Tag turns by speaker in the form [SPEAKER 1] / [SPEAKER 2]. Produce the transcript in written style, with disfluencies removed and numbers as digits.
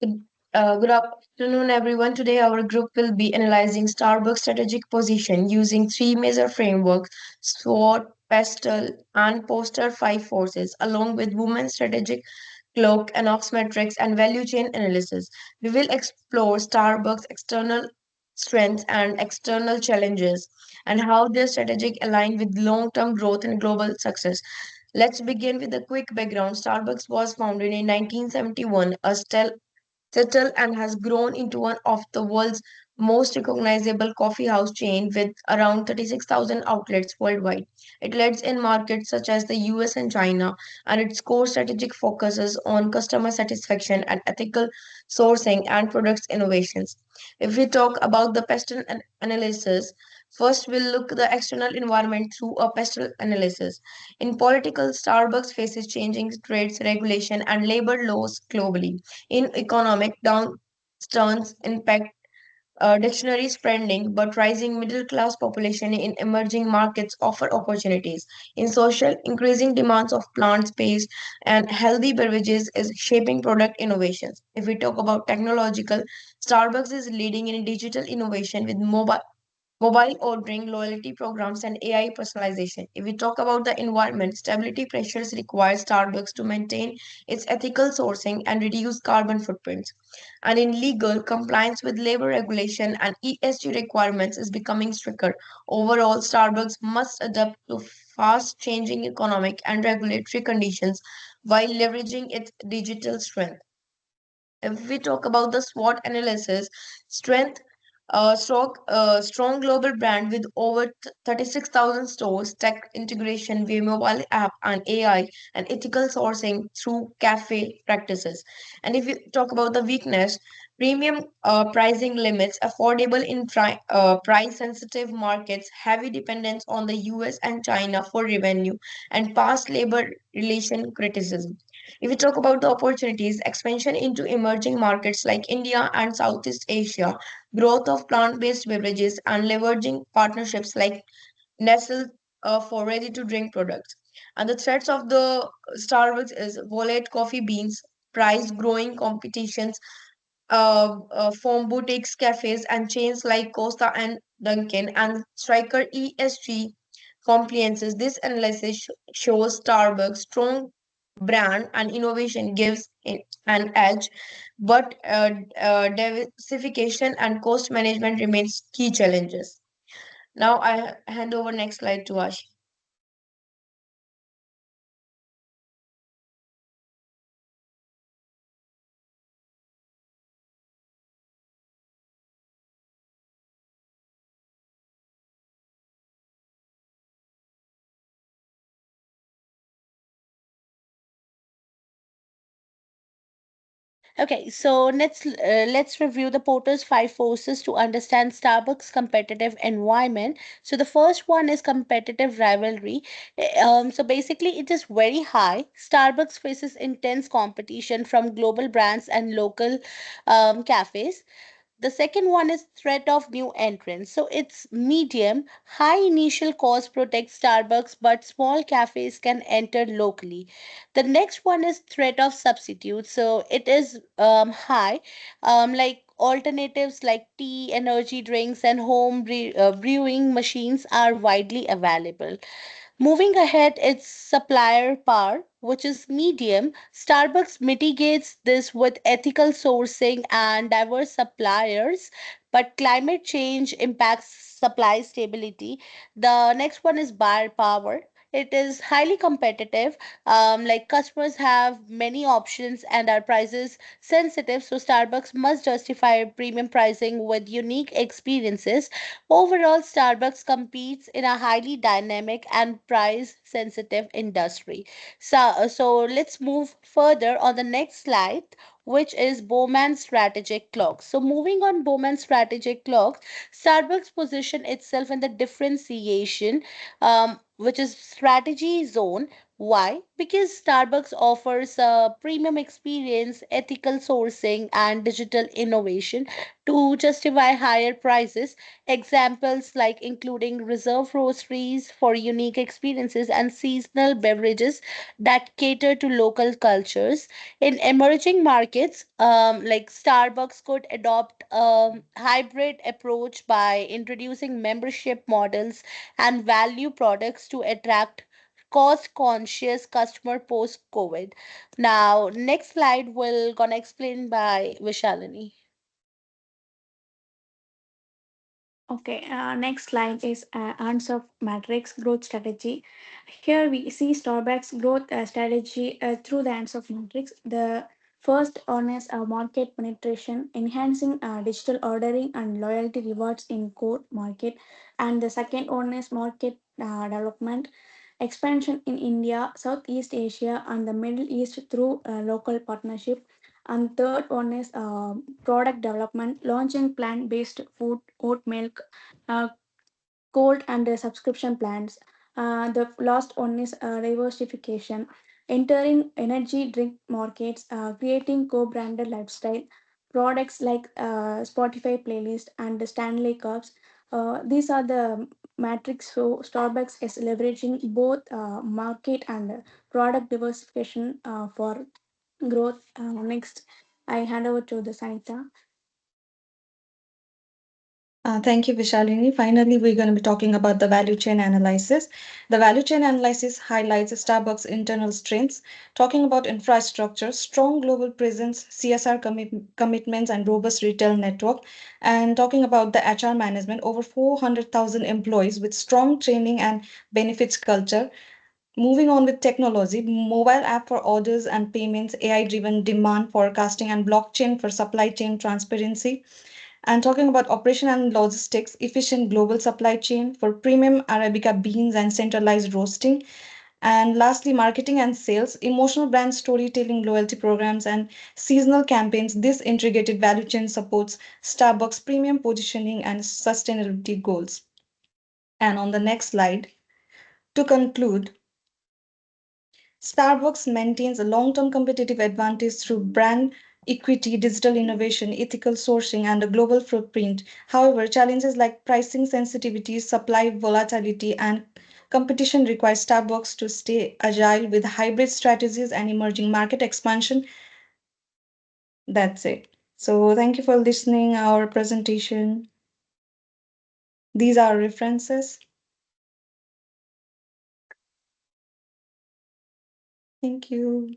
[SPEAKER 1] Good, good afternoon, everyone. Today, our group will be analyzing Starbucks' strategic position using three major frameworks: SWOT, PESTEL, and Poster Five Forces, along with Women's Strategic Cloak, Anox Metrics, and Value Chain Analysis. We will explore Starbucks' external strengths and external challenges, and how their strategic align with long-term growth and global success. Let's begin with a quick background. Starbucks was founded in 1971, settled and has grown into one of the world's most recognizable coffee house chain with around 36,000 outlets worldwide. It leads in markets such as the US and China, and its core strategic focuses on customer satisfaction and ethical sourcing and products innovations. If we talk about the pestle analysis, first we'll look at the external environment through a pestle analysis. In political, Starbucks faces changing trades, regulation, and labor laws globally. In economic, downturns impact dictionary spending, but rising middle class population in emerging markets offer opportunities. In social, increasing demands of plant based and healthy beverages is shaping product innovations. If we talk about technological, Starbucks is leading in digital innovation with mobile ordering, loyalty programs, and AI personalization. If we talk about the environment, stability pressures require Starbucks to maintain its ethical sourcing and reduce carbon footprints. And in legal, compliance with labor regulation and ESG requirements is becoming stricter. Overall, Starbucks must adapt to fast changing economic and regulatory conditions while leveraging its digital strength. If we talk about the SWOT analysis, strength, strong global brand with over 36,000 stores, tech integration via mobile app and AI, and ethical sourcing through cafe practices. And if you talk about the weakness, premium pricing limits, affordable in price sensitive markets, heavy dependence on the US and China for revenue, and past labor relation criticism. If we talk about the opportunities, expansion into emerging markets like India and Southeast Asia, growth of plant-based beverages, and leveraging partnerships like Nestle for ready-to-drink products. And the threats of the Starbucks is volatile coffee beans, price growing competitions from boutiques, cafes, and chains like Costa and Dunkin', and Striker ESG compliances. This analysis shows Starbucks' strong brand and innovation gives it an edge, but diversification and cost management remains key challenges. Now I hand over next slide to Ash.
[SPEAKER 2] Okay, so let's review the Porter's five forces to understand Starbucks' competitive environment. So the first one is competitive rivalry. So basically, it is very high. Starbucks faces intense competition from global brands and local cafes. The second one is threat of new entrants. So it's medium. High initial cost protects Starbucks, but small cafes can enter locally. The next one is threat of substitute. So it is high. Like alternatives like tea, energy drinks, and brewing machines are widely available. Moving ahead, it's supplier power, which is medium. Starbucks mitigates this with ethical sourcing and diverse suppliers, but climate change impacts supply stability. The next one is buyer power. It is highly competitive. Like customers have many options and are prices sensitive, so Starbucks must justify premium pricing with unique experiences. Overall, Starbucks competes in a highly dynamic and price sensitive industry. So let's move further on the next slide, which is Bowman strategic clock. So moving on Bowman strategic clock, Starbucks position itself in the differentiation, which is strategy zone. Why? Because Starbucks offers a premium experience, ethical sourcing, and digital innovation to justify higher prices. Examples like including reserve roasteries for unique experiences and seasonal beverages that cater to local cultures. In emerging markets, like Starbucks could adopt a hybrid approach by introducing membership models and value products to attract cost conscious customer post COVID. Now, next slide will gonna explain by Vishalini.
[SPEAKER 3] Okay, next slide is answer matrix growth strategy. Here we see Starbucks growth strategy through the answer matrix. The first one is market penetration, enhancing digital ordering and loyalty rewards in core market, and the second one is market development, expansion in India, Southeast Asia, and the Middle East through local partnership. And third one is product development, launching plant-based food, oat milk, uh, cold and subscription plans. The last one is diversification, entering energy drink markets, creating co-branded lifestyle products like Spotify playlist and the Stanley Cups. These are the matrix. So Starbucks is leveraging both market and product diversification for growth. Next, I hand over to the Sanita.
[SPEAKER 4] Thank you, Vishalini. Finally, we're going to be talking about the value chain analysis. The value chain analysis highlights Starbucks' internal strengths, talking about infrastructure, strong global presence, CSR commitments, and robust retail network, and talking about the HR management, over 400,000 employees with strong training and benefits culture. Moving on with technology, mobile app for orders and payments, AI-driven demand forecasting, and blockchain for supply chain transparency. And talking about operation and logistics, efficient global supply chain for premium Arabica beans and centralized roasting. And lastly, marketing and sales, emotional brand storytelling, loyalty programs, and seasonal campaigns. This integrated value chain supports Starbucks' premium positioning and sustainability goals. And on the next slide, to conclude, Starbucks maintains a long term competitive advantage through brand equity, digital innovation, ethical sourcing, and a global footprint. However, challenges like pricing sensitivity, supply volatility, and competition require Starbucks to stay agile with hybrid strategies and emerging market expansion. That's it. So, thank you for listening our presentation. These are references. Thank you.